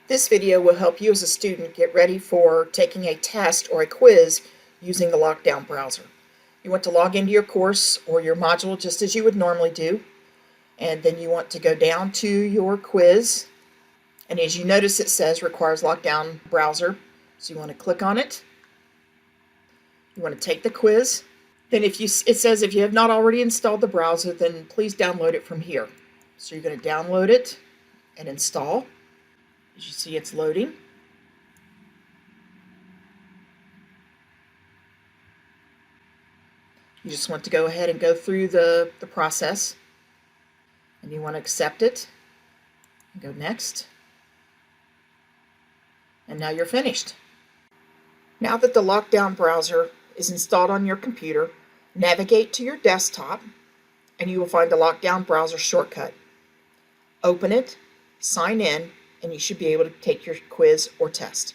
This video will help you as a student get ready for taking a test or a quiz using the Lockdown browser. You want to log into your course or your module just as you would normally do, and then you want to go down to your quiz, and as you notice it says requires Lockdown browser, so you want to click on it. You want to take the quiz. Then it says if you have not already installed the browser, then please download it from here. So you're going to download it and install. As you see, it's loading. You just want to go ahead and go through the process, and you want to accept it and go next, and now you're finished. Now that the Lockdown browser is installed on your computer, navigate to your desktop and you will find the Lockdown browser shortcut. Open it, sign in, and you should be able to take your quiz or test.